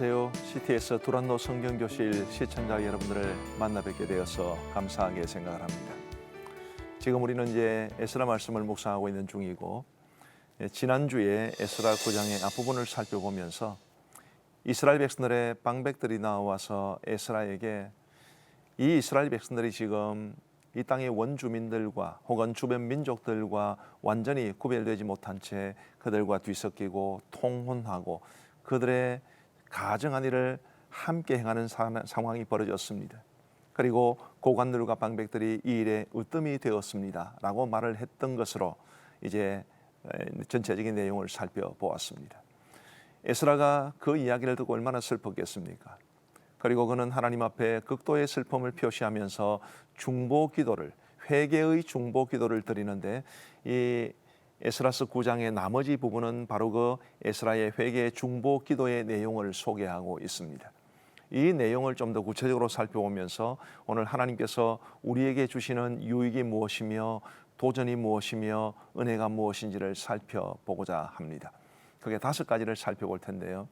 안녕하세요. CTS 두란노 성경교실 시청자 여러분들을 만나 뵙게 되어서 감사하게 생각을 합니다. 지금 우리는 이제 에스라 말씀을 묵상하고 있는 중이고, 지난주에 에스라 9장의 앞부분을 살펴보면서 이스라엘 백성들의 방백들이 나와서 에스라에게 이 이스라엘 백성들이 지금 이 땅의 원주민들과 혹은 주변 민족들과 완전히 구별되지 못한 채 그들과 뒤섞이고 통혼하고 그들의 가정한 일을 함께 행하는 상황이 벌어졌습니다. 그리고 고관들과 방백들이 이 일에 으뜸이 되었습니다 라고 말을 했던 것으로 이제 전체적인 내용을 살펴보았습니다. 에스라가 그 이야기를 듣고 얼마나 슬펐겠습니까? 그리고 그는 하나님 앞에 극도의 슬픔을 표시하면서 중보 기도를, 회개의 중보 기도를 드리는데, 이 에스라서 9장의 나머지 부분은 바로 그 에스라의 회개 중보 기도의 내용을 소개하고 있습니다. 이 내용을 좀 더 구체적으로 살펴보면서 오늘 하나님께서 우리에게 주시는 유익이 무엇이며 도전이 무엇이며 은혜가 무엇인지를 살펴보고자 합니다. 그게 5가지를 살펴볼 텐데요.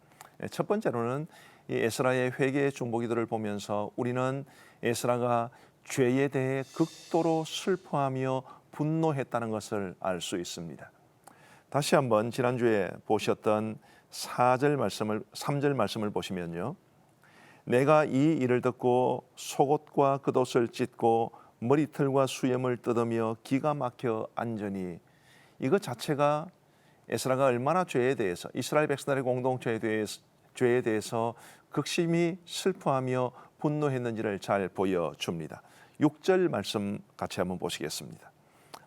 첫 번째로는 이 에스라의 회개 중보 기도를 보면서 우리는 에스라가 죄에 대해 극도로 슬퍼하며 분노했다는 것을 알 수 있습니다. 다시 한번 지난주에 보셨던 3절 말씀을 보시면요. 내가 이 일을 듣고 속옷과 겉옷을 찢고 머리털과 수염을 뜯으며 기가 막혀 앉으니, 이것 자체가 에스라가 얼마나 죄에 대해서, 이스라엘 백성들의 공동체에 대해서 극심히 슬퍼하며 분노했는지를 잘 보여줍니다. 6절 말씀 같이 한번 보시겠습니다.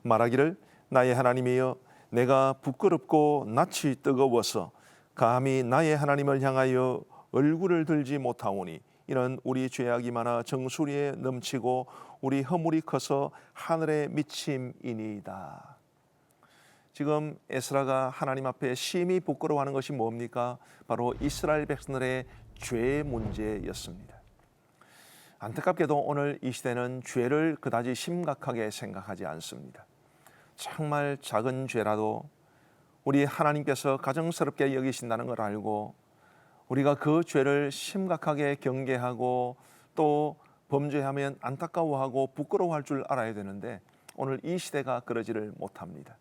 말하기를 나의 하나님이여, 내가 부끄럽고 낯이 뜨거워서 감히 나의 하나님을 향하여 얼굴을 들지 못하오니, 이는 우리 죄악이 많아 정수리에 넘치고 우리 허물이 커서 하늘에 미침이니이다. 지금 에스라가 하나님 앞에 심히 부끄러워하는 것이 뭡니까? 바로 이스라엘 백성들의 죄 문제였습니다. 안타깝게도 오늘 이 시대는 죄를 그다지 심각하게 생각하지 않습니다. 정말 작은 죄라도 우리 하나님께서 가증스럽게 여기신다는 걸 알고 우리가 그 죄를 심각하게 경계하고 또 범죄하면 안타까워하고 부끄러워할 줄 알아야 되는데, 오늘 이 시대가 그러지를 못합니다.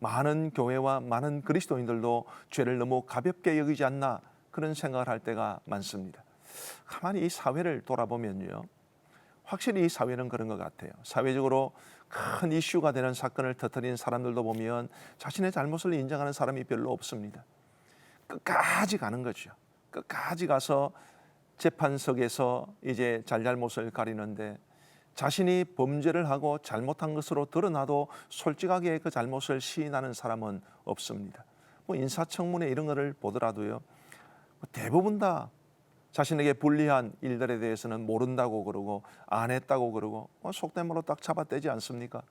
많은 교회와 많은 그리스도인들도 죄를 너무 가볍게 여기지 않나, 그런 생각을 할 때가 많습니다. 가만히 이 사회를 돌아보면요, 확실히 이 사회는 그런 것 같아요. 사회적으로 큰 이슈가 되는 사건을 터뜨린 사람들도 보면 자신의 잘못을 인정하는 사람이 별로 없습니다. 끝까지 가는 거죠. 끝까지 가서 재판석에서 이제 잘잘못을 가리는데, 자신이 범죄를 하고 잘못한 것으로 드러나도 솔직하게 그 잘못을 시인하는 사람은 없습니다. 인사청문회 이런 거를 보더라도요, 대부분 다 자신에게 불리한 일들에 대해서는 모른다고 그러고 안 했다고 그러고 속된 말로 딱 잡아떼지 않습니까?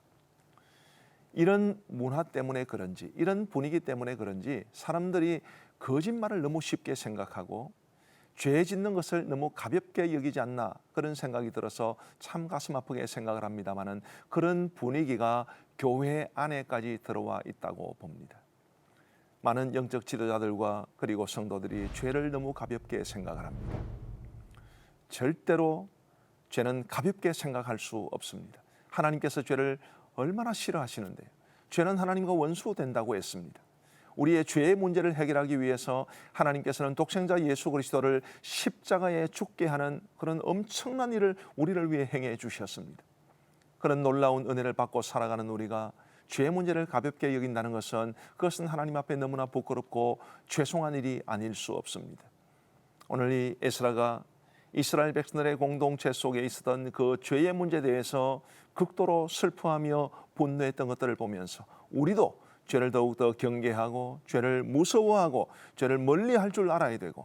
이런 문화 때문에 그런지, 이런 분위기 때문에 그런지 사람들이 거짓말을 너무 쉽게 생각하고 죄 짓는 것을 너무 가볍게 여기지 않나, 그런 생각이 들어서 참 가슴 아프게 생각을 합니다마는, 그런 분위기가 교회 안에까지 들어와 있다고 봅니다. 많은 영적 지도자들과 그리고 성도들이 죄를 너무 가볍게 생각을 합니다. 절대로 죄는 가볍게 생각할 수 없습니다. 하나님께서 죄를 얼마나 싫어하시는데요. 죄는 하나님과 원수된다고 했습니다. 우리의 죄의 문제를 해결하기 위해서 하나님께서는 독생자 예수 그리스도를 십자가에 죽게 하는 그런 엄청난 일을 우리를 위해 행해 주셨습니다. 그런 놀라운 은혜를 받고 살아가는 우리가 죄의 문제를 가볍게 여긴다는 것은, 그것은 하나님 앞에 너무나 부끄럽고 죄송한 일이 아닐 수 없습니다. 오늘 이 에스라가 이스라엘 백성들의 공동체 속에 있었던 그 죄의 문제에 대해서 극도로 슬퍼하며 분노했던 것들을 보면서 우리도 죄를 더욱더 경계하고 죄를 무서워하고 죄를 멀리할 줄 알아야 되고,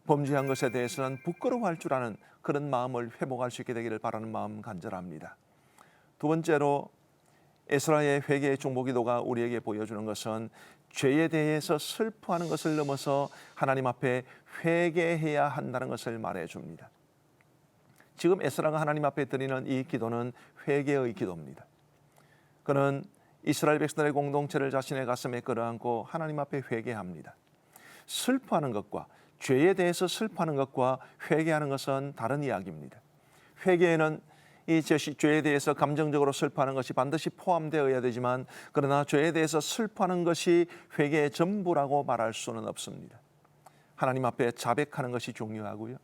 범죄한 것에 대해서는 부끄러워할 줄 아는 그런 마음을 회복할 수 있게 되기를 바라는 마음 간절합니다. 두 번째로 에스라의 회개의 중보기도가 우리에게 보여주는 것은 죄에 대해서 슬퍼하는 것을 넘어서 하나님 앞에 회개해야 한다는 것을 말해줍니다. 지금 에스라가 하나님 앞에 드리는 이 기도는 회개의 기도입니다. 그는 이스라엘 백성들의 공동체를 자신의 가슴에 끌어안고 하나님 앞에 회개합니다. 슬퍼하는 것과 죄에 대해서 슬퍼하는 것과 회개하는 것은 다른 이야기입니다. 회개에는 이 죄에 대해서 감정적으로 슬퍼하는 것이 반드시 포함되어야 되지만, 그러나 죄에 대해서 슬퍼하는 것이 회개의 전부라고 말할 수는 없습니다. 하나님 앞에 자백하는 것이 중요하고요.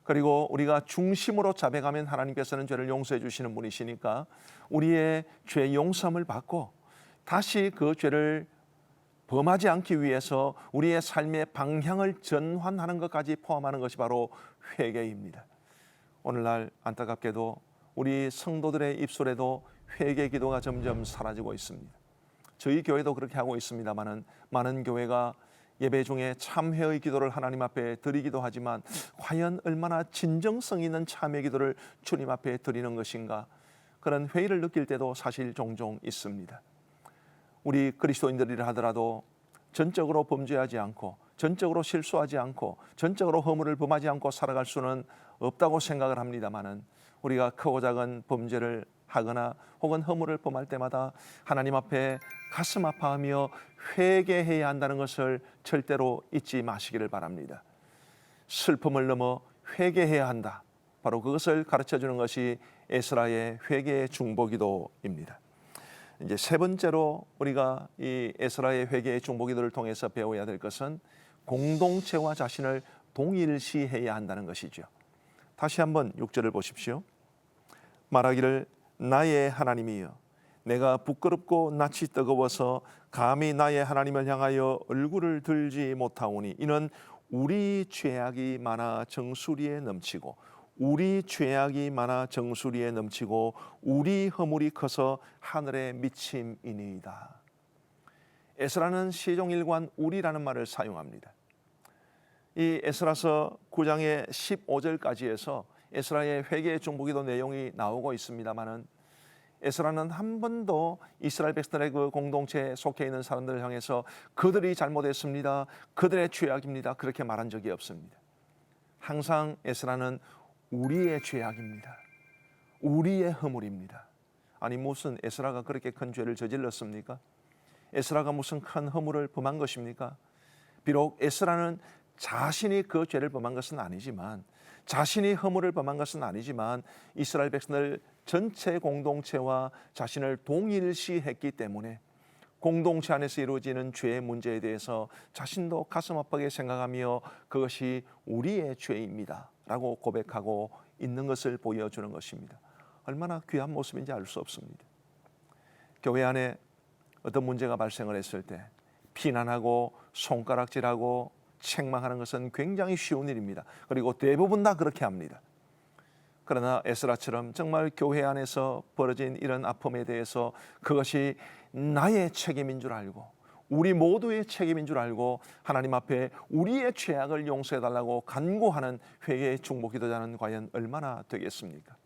그리고 우리가 중심으로 자백하면 하나님께서는 죄를 용서해 주시는 분이시니까 우리의 죄 용서함을 받고 다시 그 죄를 범하지 않기 위해서 우리의 삶의 방향을 전환하는 것까지 포함하는 것이 바로 회개입니다. 오늘날 안타깝게도 우리 성도들의 입술에도 회개 기도가 점점 사라지고 있습니다. 저희 교회도 그렇게 하고 있습니다만은 많은 교회가 예배 중에 참회의 기도를 하나님 앞에 드리기도 하지만 과연 얼마나 진정성 있는 참회 기도를 주님 앞에 드리는 것인가, 그런 회의를 느낄 때도 사실 종종 있습니다. 우리 그리스도인들이라 하더라도 전적으로 범죄하지 않고 전적으로 실수하지 않고 전적으로 허물을 범하지 않고 살아갈 수는 없다고 생각을 합니다마는 우리가 크고 작은 범죄를 하거나 혹은 허물을 범할 때마다 하나님 앞에 가슴 아파하며 회개해야 한다는 것을 절대로 잊지 마시기를 바랍니다. 슬픔을 넘어 회개해야 한다. 바로 그것을 가르쳐 주는 것이 에스라의 회개의 중보기도입니다. 이제 세 번째로 우리가 이 에스라의 회개의 중보기도를 통해서 배워야 될 것은 공동체와 자신을 동일시해야 한다는 것이죠. 다시 한번 6절을 보십시오. 말하기를 나의 하나님이여, 내가 부끄럽고 낯이 뜨거워서 감히 나의 하나님을 향하여 얼굴을 들지 못하오니 이는 우리 죄악이 많아 정수리에 넘치고 우리 죄악이 많아 정수리에 넘치고 우리 허물이 커서 하늘에 미침이니이다. 에스라는 시종일관 우리라는 말을 사용합니다. 이 에스라서 9장의 15절까지에서 에스라의 회개의 중보기도 내용이 나오고 있습니다만은 에스라는 한 번도 이스라엘 백성들의 그 공동체에 속해 있는 사람들을 향해서 그들이 잘못했습니다, 그들의 죄악입니다, 그렇게 말한 적이 없습니다. 항상 에스라는 우리의 죄악입니다, 우리의 허물입니다. 아니 무슨 에스라가 그렇게 큰 죄를 저질렀습니까? 에스라가 무슨 큰 허물을 범한 것입니까? 비록 에스라는 자신이 그 죄를 범한 것은 아니지만, 자신이 허물을 범한 것은 아니지만 이스라엘 백성들 전체 공동체와 자신을 동일시했기 때문에 공동체 안에서 이루어지는 죄의 문제에 대해서 자신도 가슴 아프게 생각하며 그것이 우리의 죄입니다 라고 고백하고 있는 것을 보여주는 것입니다. 얼마나 귀한 모습인지 알 수 없습니다. 교회 안에 어떤 문제가 발생을 했을 때 비난하고 손가락질하고 책망하는 것은 굉장히 쉬운 일입니다. 그리고 대부분 다 그렇게 합니다. 그러나 에스라처럼 정말 교회 안에서 벌어진 이런 아픔에 대해서 그것이 나의 책임인 줄 알고 우리 모두의 책임인 줄 알고 하나님 앞에 우리의 죄악을 용서해달라고 간구하는 회개의 중보기도자는 과연 얼마나 되겠습니까?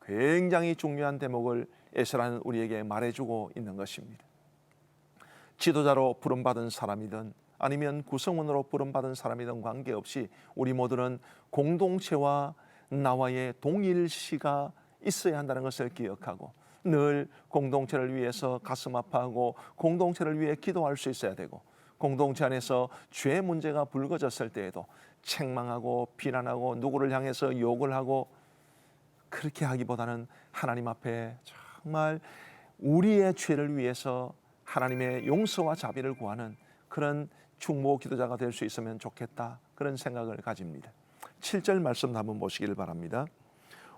굉장히 중요한 대목을 에스라는 우리에게 말해주고 있는 것입니다. 지도자로 부름받은 사람이든 아니면 구성원으로 부름받은 사람이든 관계없이 우리 모두는 공동체와 나와의 동일시가 있어야 한다는 것을 기억하고 늘 공동체를 위해서 가슴 아파하고 공동체를 위해 기도할 수 있어야 되고, 공동체 안에서 죄 문제가 불거졌을 때에도 책망하고 비난하고 누구를 향해서 욕을 하고 그렇게 하기보다는 하나님 앞에 정말 우리의 죄를 위해서 하나님의 용서와 자비를 구하는 그런 중보 기도자가 될 수 있으면 좋겠다, 그런 생각을 가집니다. 7절 말씀 한번 보시기를 바랍니다.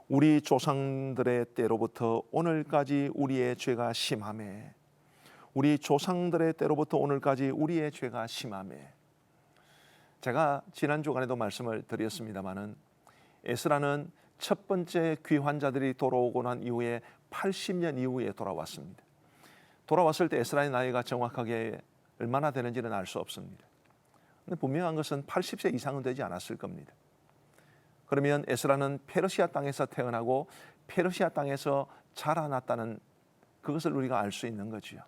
우리 조상들의 때로부터 오늘까지 우리의 죄가 심하매, 우리 조상들의 때로부터 오늘까지 우리의 죄가 심하매. 제가 지난 주간에도 말씀을 드렸습니다마는 에스라는 첫 번째 귀환자들이 돌아오고 난 이후에 80년 이후에 돌아왔습니다. 돌아왔을 때 에스라의 나이가 정확하게 얼마나 되는지는 알 수 없습니다. 근데 분명한 것은 80세 이상은 되지 않았을 겁니다. 그러면 에스라는 페르시아 땅에서 태어나고 페르시아 땅에서 자라났다는 그것을 우리가 알 수 있는 거지요.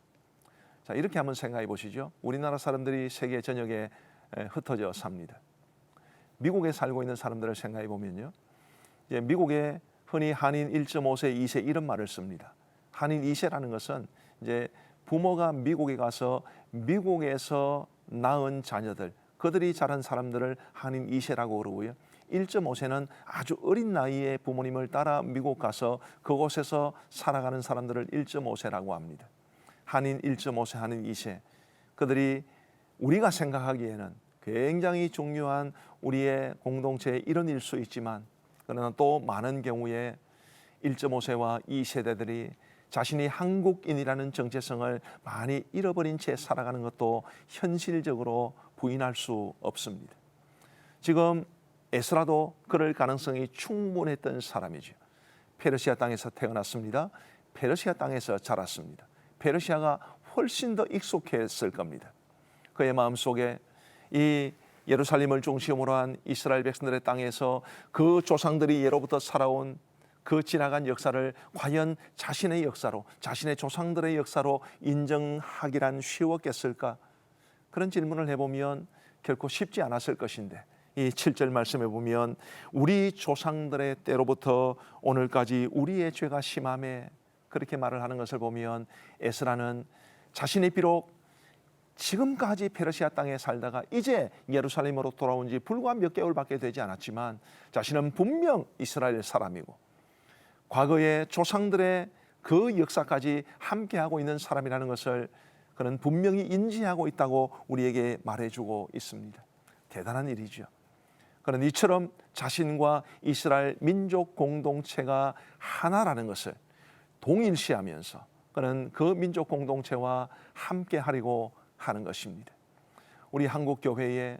자, 이렇게 한번 생각해 보시죠. 우리나라 사람들이 세계 전역에 흩어져 삽니다. 미국에 살고 있는 사람들을 생각해 보면요, 이제 미국에 흔히 한인 1.5세, 2세 이런 말을 씁니다. 한인 2세라는 것은 이제 부모가 미국에 가서 미국에서 낳은 자녀들, 그들이 자란 사람들을 한인 2세라고 그러고요. 1.5세는 아주 어린 나이에 부모님을 따라 미국 가서 그곳에서 살아가는 사람들을 1.5세라고 합니다. 한인 1.5세, 한인 2세. 그들이 우리가 생각하기에는 굉장히 중요한 우리의 공동체의 일원일 수 있지만, 그러나 또 많은 경우에 1.5세와 2세대들이 자신이 한국인이라는 정체성을 많이 잃어버린 채 살아가는 것도 현실적으로 부인할 수 없습니다. 지금 에스라도 그럴 가능성이 충분했던 사람이죠. 페르시아 땅에서 태어났습니다. 페르시아 땅에서 자랐습니다. 페르시아가 훨씬 더 익숙했을 겁니다. 그의 마음속에 이 예루살렘을 중심으로 한 이스라엘 백성들의 땅에서 그 조상들이 예로부터 살아온 그 지나간 역사를 과연 자신의 역사로, 자신의 조상들의 역사로 인정하기란 쉬웠겠을까? 그런 질문을 해보면 결코 쉽지 않았을 것인데, 이 7절 말씀에 보면 우리 조상들의 때로부터 오늘까지 우리의 죄가 심함에, 그렇게 말을 하는 것을 보면 에스라는 자신이 비록 지금까지 페르시아 땅에 살다가 이제 예루살렘으로 돌아온 지 불과 몇 개월밖에 되지 않았지만 자신은 분명 이스라엘 사람이고 과거의 조상들의 그 역사까지 함께하고 있는 사람이라는 것을 그는 분명히 인지하고 있다고 우리에게 말해주고 있습니다. 대단한 일이죠. 그는 이처럼 자신과 이스라엘 민족 공동체가 하나라는 것을 동일시하면서 그는 그 민족 공동체와 함께하려고 하는 것입니다. 우리 한국 교회의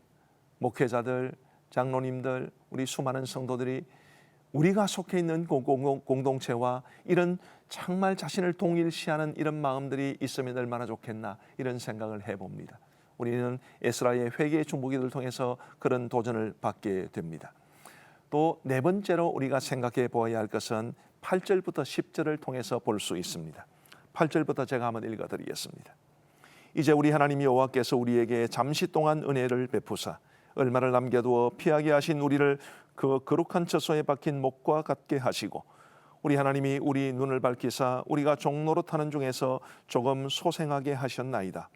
목회자들, 장로님들, 우리 수많은 성도들이 우리가 속해 있는 공동체와 이런 정말 자신을 동일시하는 이런 마음들이 있으면 얼마나 좋겠나, 이런 생각을 해봅니다. 우리는 에스라의 회개의 중보기도를 통해서 그런 도전을 받게 됩니다. 또 네 번째로 우리가 생각해 보아야 할 것은 8절부터 10절을 통해서 볼 수 있습니다. 8절부터 제가 한번 읽어드리겠습니다. 이제 우리 하나님 여호와께서 우리에게 잠시 동안 은혜를 베푸사 얼마를 남겨두어 피하게 하신 우리를 그 거룩한 처소에 박힌 목과 같게 하시고, 우리 하나님이 우리 눈을 밝히사 우리가 종노릇하는 중에서 조금 소생하게 하셨나이다.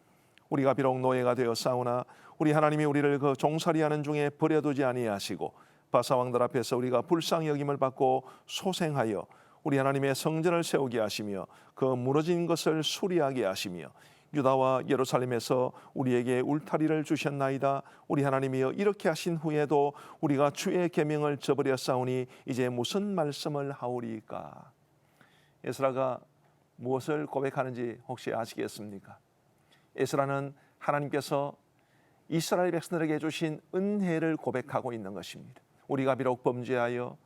우리가 비록 노예가 되어 싸우나 우리 하나님이 우리를 그 종살이하는 중에 버려두지 아니하시고 바사왕들 앞에서 우리가 불쌍히 여김을 받고 소생하여 우리 하나님의 성전을 세우게 하시며 그 무너진 것을 수리하게 하시며 유다와 예루살렘에서 우리에게 울타리를 주셨나이다. 우리 하나님이여, 이렇게 하신 후에도 우리가 주의 계명을 저버려 싸우니 이제 무슨 말씀을 하오리까? 에스라가 무엇을 고백하는지 혹시 아시겠습니까? 에스라는 하나님께서 이스라엘 백성들에게 주신 은혜를 고백하고 있는 것입니다. 우리가 비록 범죄하여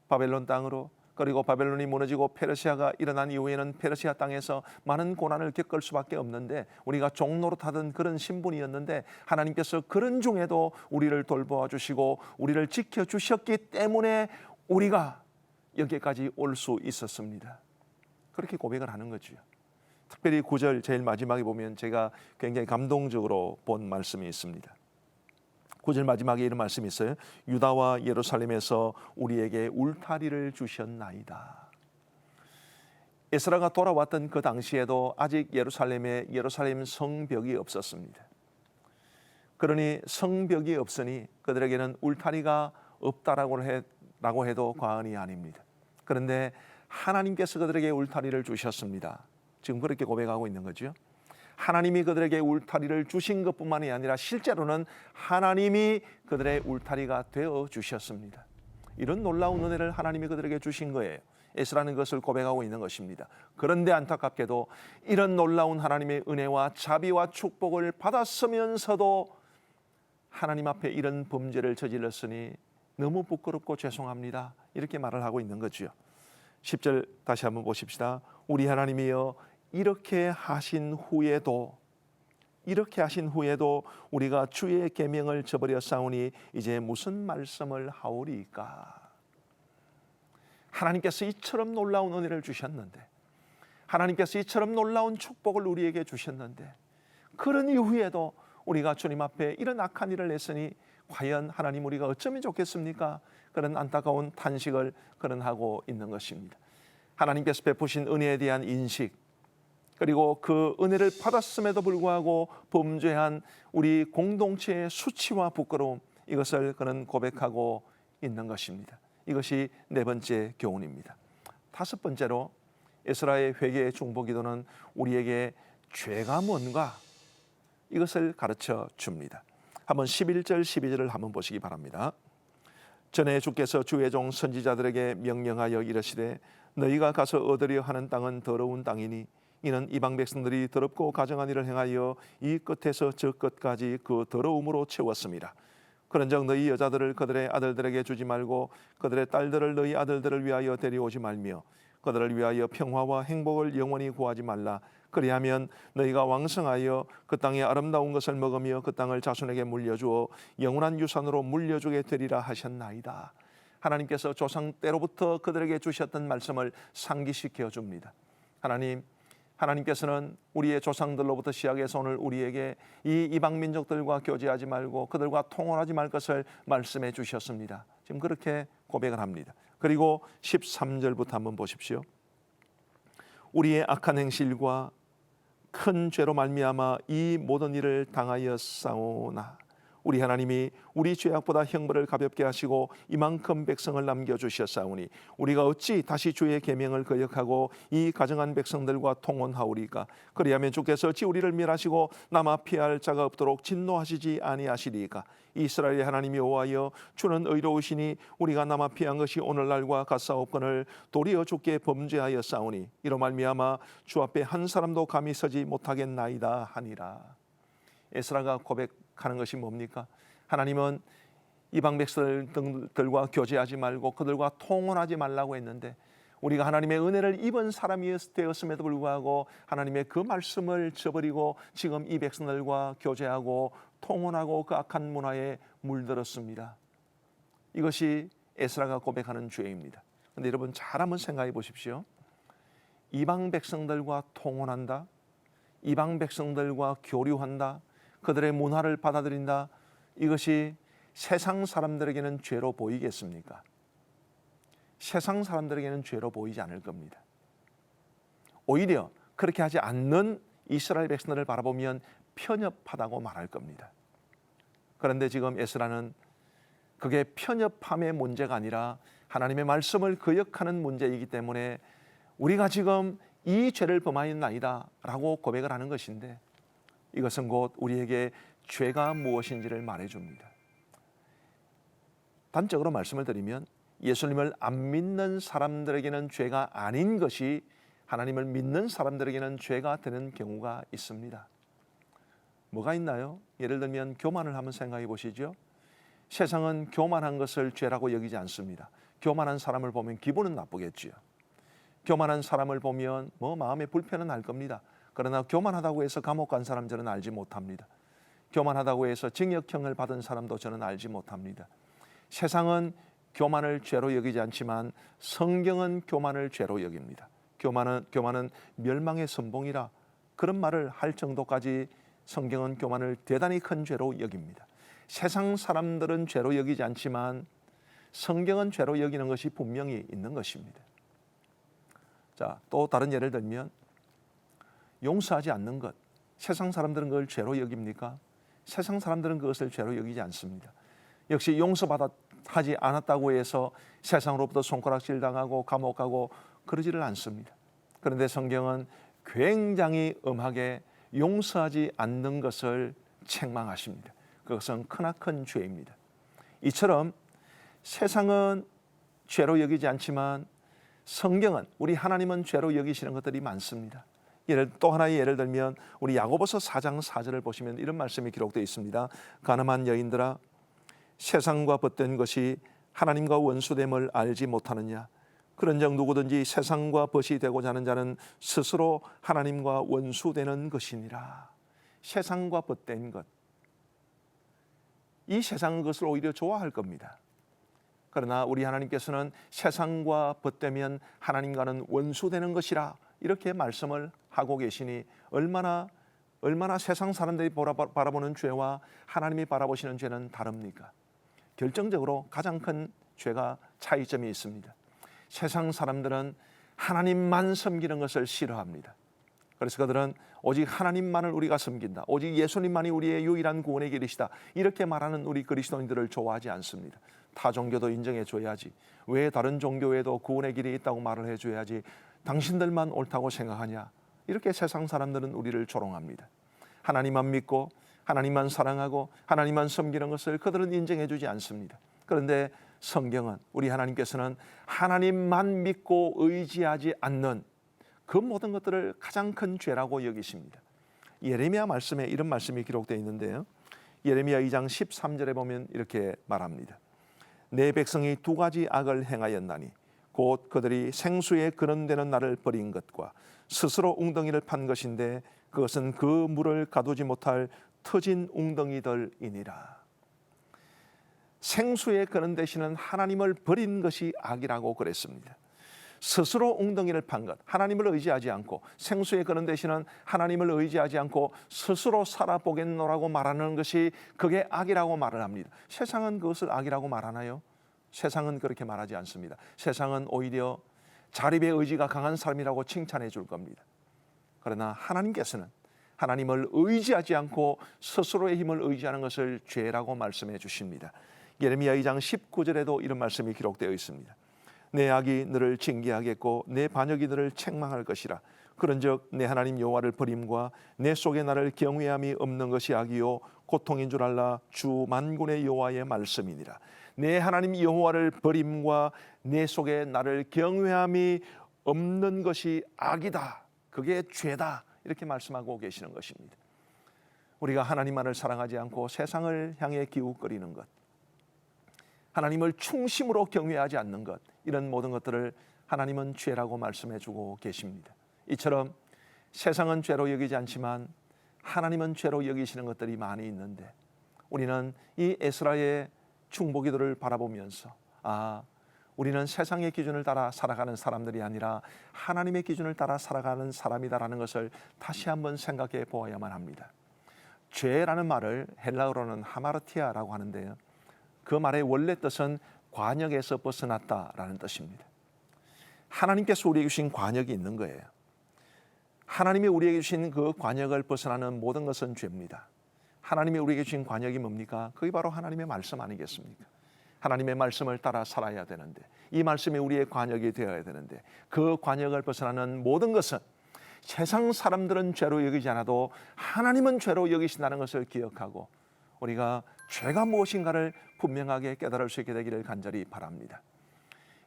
바벨론 땅으로, 그리고 바벨론이 무너지고 페르시아가 일어난 이후에는 페르시아 땅에서 많은 고난을 겪을 수밖에 없는데, 우리가 종노릇하던 그런 신분이었는데 하나님께서 그런 중에도 우리를 돌보아 주시고 우리를 지켜주셨기 때문에 우리가 여기까지 올 수 있었습니다. 그렇게 고백을 하는 거죠. 특별히 9절 제일 마지막에 보면 제가 굉장히 감동적으로 본 말씀이 있습니다. 9절 마지막에 이런 말씀이 있어요. 유다와 예루살렘에서 우리에게 울타리를 주셨나이다. 에스라가 돌아왔던 그 당시에도 아직 예루살렘에 예루살렘 성벽이 없었습니다. 그러니 성벽이 없으니 그들에게는 울타리가 없다라고 해도 과언이 아닙니다. 그런데 하나님께서 그들에게 울타리를 주셨습니다. 지금 그렇게 고백하고 있는 거죠. 하나님이 그들에게 울타리를 주신 것뿐만이 아니라 실제로는 하나님이 그들의 울타리가 되어 주셨습니다. 이런 놀라운 은혜를 하나님이 그들에게 주신 거예요. 에스라는 것을 고백하고 있는 것입니다. 그런데 안타깝게도 이런 놀라운 하나님의 은혜와 자비와 축복을 받았으면서도 하나님 앞에 이런 범죄를 저질렀으니 너무 부끄럽고 죄송합니다. 이렇게 말을 하고 있는 거죠. 10절 다시 한번 보십시다. 우리 하나님이여, 이렇게 하신 후에도 우리가 주의 계명을 저버려 싸우니 이제 무슨 말씀을 하오리까? 하나님께서 이처럼 놀라운 은혜를 주셨는데, 하나님께서 이처럼 놀라운 축복을 우리에게 주셨는데, 그런 이후에도 우리가 주님 앞에 이런 악한 일을 했으니 과연 하나님 우리가 어쩌면 좋겠습니까? 그런 안타까운 탄식을 그런 하고 있는 것입니다. 하나님께서 베푸신 은혜에 대한 인식, 그리고 그 은혜를 받았음에도 불구하고 범죄한 우리 공동체의 수치와 부끄러움, 이것을 그는 고백하고 있는 것입니다. 이것이 네 번째 교훈입니다. 다섯 번째로 에스라의 회개의 중보기도는 우리에게 죄가 뭔가 이것을 가르쳐 줍니다. 한번 11절 12절을 한번 보시기 바랍니다. 전에 주께서 주의 종 선지자들에게 명령하여 이르시되 너희가 가서 얻으려 하는 땅은 더러운 땅이니 이는 이방 백성들이 더럽고 가증한 일을 행하여 이 끝에서 저 끝까지 그 더러움으로 채웠습니다. 그런즉 너희 여자들을 그들의 아들들에게 주지 말고 그들의 딸들을 너희 아들들을 위하여 데려오지 말며 그들을 위하여 평화와 행복을 영원히 구하지 말라. 그리하면 너희가 왕성하여 그 땅의 아름다운 것을 먹으며 그 땅을 자손에게 물려주어 영원한 유산으로 물려주게 되리라 하셨나이다. 하나님께서 조상 때로부터 그들에게 주셨던 말씀을 상기시켜 줍니다. 하나님께서는 우리의 조상들로부터 시작해서 오늘 우리에게 이 이방 민족들과 교제하지 말고 그들과 통혼하지 말 것을 말씀해 주셨습니다. 지금 그렇게 고백을 합니다. 그리고 13절부터 한번 보십시오. 우리의 악한 행실과 큰 죄로 말미암아 이 모든 일을 당하였사오나 우리 하나님이 우리 죄악보다 형벌을 가볍게 하시고 이만큼 백성을 남겨주셨사오니 우리가 어찌 다시 주의 계명을 거역하고 이 가증한 백성들과 통혼하오리까. 그리하면 주께서 어찌 우리를 멸하시고 남아 피할 자가 없도록 진노하시지 아니하시리까. 이스라엘의 하나님이 여호와여 주는 의로우시니 우리가 남아 피한 것이 오늘날과 같사옵거늘 도리어 주께 범죄하였사오니 이로 말미암아 주 앞에 한 사람도 감히 서지 못하겠나이다 하니라. 에스라가 고백하는 것이 뭡니까? 하나님은 이방 백성들과 교제하지 말고 그들과 통혼하지 말라고 했는데 우리가 하나님의 은혜를 입은 사람이 되었음에도 불구하고 하나님의 그 말씀을 저버리고 지금 이 백성들과 교제하고 통혼하고 그 악한 문화에 물들었습니다. 이것이 에스라가 고백하는 죄입니다. 그런데 여러분 잘 한번 생각해 보십시오. 이방 백성들과 통혼한다, 이방 백성들과 교류한다, 그들의 문화를 받아들인다, 이것이 세상 사람들에게는 죄로 보이겠습니까? 세상 사람들에게는 죄로 보이지 않을 겁니다. 오히려 그렇게 하지 않는 이스라엘 백성들을 바라보면 편협하다고 말할 겁니다. 그런데 지금 에스라는 그게 편협함의 문제가 아니라 하나님의 말씀을 거역하는 문제이기 때문에 우리가 지금 이 죄를 범하였나이다 라고 고백을 하는 것인데 이것은 곧 우리에게 죄가 무엇인지를 말해줍니다. 단적으로 말씀을 드리면 예수님을 안 믿는 사람들에게는 죄가 아닌 것이 하나님을 믿는 사람들에게는 죄가 되는 경우가 있습니다. 뭐가 있나요? 예를 들면 교만을 한번 생각해 보시죠. 세상은 교만한 것을 죄라고 여기지 않습니다. 교만한 사람을 보면 기분은 나쁘겠지요. 교만한 사람을 보면 마음에 불편은 날 겁니다. 그러나 교만하다고 해서 감옥 간 사람 저는 알지 못합니다. 교만하다고 해서 징역형을 받은 사람도 저는 알지 못합니다. 세상은 교만을 죄로 여기지 않지만 성경은 교만을 죄로 여깁니다. 교만은 멸망의 선봉이라 그런 말을 할 정도까지 성경은 교만을 대단히 큰 죄로 여깁니다. 세상 사람들은 죄로 여기지 않지만 성경은 죄로 여기는 것이 분명히 있는 것입니다. 자, 또 다른 예를 들면 용서하지 않는 것, 세상 사람들은 그걸 죄로 여깁니까? 세상 사람들은 그것을 죄로 여기지 않습니다. 역시 용서하지 않았다고 해서 세상으로부터 손가락질 당하고 감옥 가고 그러지를 않습니다. 그런데 성경은 굉장히 엄하게 용서하지 않는 것을 책망하십니다. 그것은 크나큰 죄입니다. 이처럼 세상은 죄로 여기지 않지만 성경은 우리 하나님은 죄로 여기시는 것들이 많습니다. 또 하나의 예를 들면 우리 야고보서 4장 4절을 보시면 이런 말씀이 기록되어 있습니다. 가늠한 여인들아 세상과 벗된 것이 하나님과 원수됨을 알지 못하느냐. 그런즉 누구든지 세상과 벗이 되고자 하는 자는 스스로 하나님과 원수되는 것이니라. 세상과 벗된 것, 이 세상은 그것을 오히려 좋아할 겁니다. 그러나 우리 하나님께서는 세상과 벗되면 하나님과는 원수되는 것이라 이렇게 말씀을 하고 계시니 얼마나 세상 사람들이 바라보는 죄와 하나님이 바라보시는 죄는 다릅니까? 결정적으로 가장 큰 죄가 차이점이 있습니다. 세상 사람들은 하나님만 섬기는 것을 싫어합니다. 그래서 그들은 오직 하나님만을 우리가 섬긴다, 오직 예수님만이 우리의 유일한 구원의 길이시다, 이렇게 말하는 우리 그리스도인들을 좋아하지 않습니다. 타 종교도 인정해 줘야지, 왜 다른 종교에도 구원의 길이 있다고 말을 해줘야지, 당신들만 옳다고 생각하냐, 이렇게 세상 사람들은 우리를 조롱합니다. 하나님만 믿고 하나님만 사랑하고 하나님만 섬기는 것을 그들은 인정해 주지 않습니다. 그런데 성경은, 우리 하나님께서는 하나님만 믿고 의지하지 않는 그 모든 것들을 가장 큰 죄라고 여기십니다. 예레미야 말씀에 이런 말씀이 기록되어 있는데요, 예레미야 2장 13절에 보면 이렇게 말합니다. 내 백성이 두 가지 악을 행하였나니 곧 그들이 생수에 거론되는 나를 버린 것과 스스로 웅덩이를 판 것인데 그것은 그 물을 가두지 못할 터진 웅덩이들이니라. 생수에 거론되시는 하나님을 버린 것이 악이라고 그랬습니다. 스스로 웅덩이를 판 것, 하나님을 의지하지 않고 생수에 거론되시는 하나님을 의지하지 않고 스스로 살아보겠노라고 말하는 것이 그게 악이라고 말을 합니다. 세상은 그것을 악이라고 말하나요? 세상은 그렇게 말하지 않습니다. 세상은 오히려 자립의 의지가 강한 사람이라고 칭찬해 줄 겁니다. 그러나 하나님께서는 하나님을 의지하지 않고 스스로의 힘을 의지하는 것을 죄라고 말씀해 주십니다. 예레미야 2장 19절에도 이런 말씀이 기록되어 있습니다. 내 악이 너를 징계하겠고 내 반역이 너를 책망할 것이라. 그런즉 내 하나님 여호와를 버림과 내 속에 나를 경외함이 없는 것이 악이요 고통인 줄 알라. 주 만군의 여호와의 말씀이니라. 내 하나님 여호와를 버림과 내 속에 나를 경외함이 없는 것이 악이다, 그게 죄다, 이렇게 말씀하고 계시는 것입니다. 우리가 하나님만을 사랑하지 않고 세상을 향해 기웃거리는 것, 하나님을 충심으로 경외하지 않는 것, 이런 모든 것들을 하나님은 죄라고 말씀해 주고 계십니다. 이처럼 세상은 죄로 여기지 않지만 하나님은 죄로 여기시는 것들이 많이 있는데, 우리는 이 에스라의 충보기도를 바라보면서 우리는 세상의 기준을 따라 살아가는 사람들이 아니라 하나님의 기준을 따라 살아가는 사람이다라는 것을 다시 한번 생각해 보아야만 합니다. 죄라는 말을 헬라어로는 하마르티아라고 하는데요, 그 말의 원래 뜻은 관역에서 벗어났다라는 뜻입니다. 하나님께서 우리에게 주신 관역이 있는 거예요. 하나님이 우리에게 주신 그 관역을 벗어나는 모든 것은 죄입니다. 하나님이 우리에게 주신 관역이 뭡니까? 그게 바로 하나님의 말씀 아니겠습니까? 하나님의 말씀을 따라 살아야 되는데, 이 말씀이 우리의 관역이 되어야 되는데, 그 관역을 벗어나는 모든 것은 세상 사람들은 죄로 여기지 않아도 하나님은 죄로 여기신다는 것을 기억하고 우리가 죄가 무엇인가를 분명하게 깨달을 수 있게 되기를 간절히 바랍니다.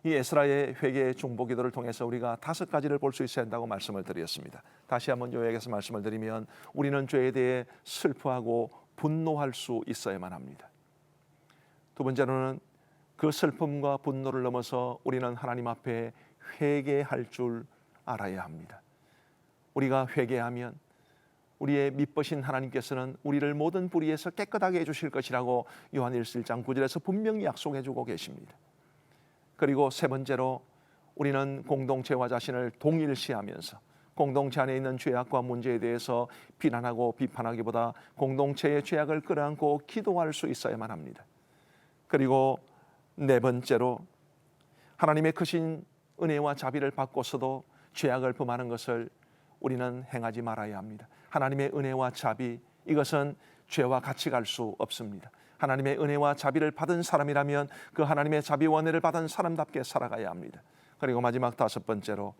이 에스라의 회개 중보기도를 통해서 우리가 5가지를 볼 수 있어야 한다고 말씀을 드렸습니다. 다시 한번 요약해서 말씀을 드리면, 우리는 죄에 대해 슬퍼하고 분노할 수 있어야만 합니다. 두 번째로는 그 슬픔과 분노를 넘어서 우리는 하나님 앞에 회개할 줄 알아야 합니다. 우리가 회개하면 우리의 믿으신 하나님께서는 우리를 모든 불의에서 깨끗하게 해주실 것이라고 요한일서 1장 9절에서 분명히 약속해 주고 계십니다. 그리고 세 번째로, 우리는 공동체와 자신을 동일시하면서 공동체 안에 있는 죄악과 문제에 대해서 비난하고 비판하기보다 공동체의 죄악을 끌어안고 기도할 수 있어야만 합니다. 그리고 네 번째로, 하나님의 크신 은혜와 자비를 받고서도 죄악을 범하는 것을 우리는 행하지 말아야 합니다. 하나님의 은혜와 자비, 이것은 죄와 같이 갈 수 없습니다. 하나님의 은혜와 자비를 받은 사람이라면 그 하나님의 자비와 은혜를 받은 사람답게 살아가야 합니다. 그리고 마지막 5번째로,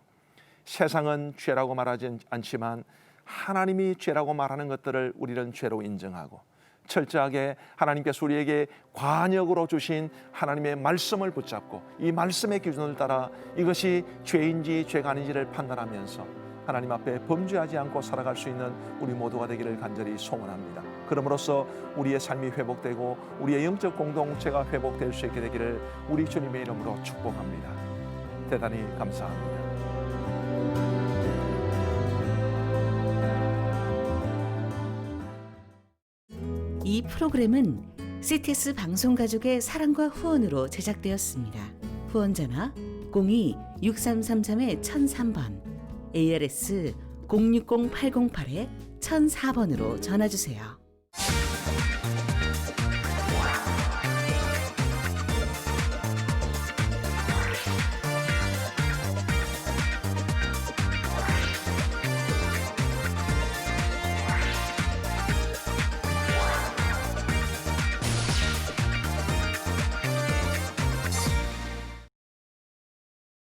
세상은 죄라고 말하지 않지만 하나님이 죄라고 말하는 것들을 우리는 죄로 인정하고 철저하게 하나님께서 우리에게 관역으로 주신 하나님의 말씀을 붙잡고 이 말씀의 기준을 따라 이것이 죄인지 죄가 아닌지를 판단하면서 하나님 앞에 범죄하지 않고 살아갈 수 있는 우리 모두가 되기를 간절히 소원합니다. 그럼으로써 우리의 삶이 회복되고 우리의 영적 공동체가 회복될 수 있게 되기를 우리 주님의 이름으로 축복합니다. 대단히 감사합니다. 이 프로그램은 CTS 방송가족의 사랑과 후원으로 제작되었습니다. 후원전화 02-6333-1003번, ARS 060-808-1004번으로 전화주세요.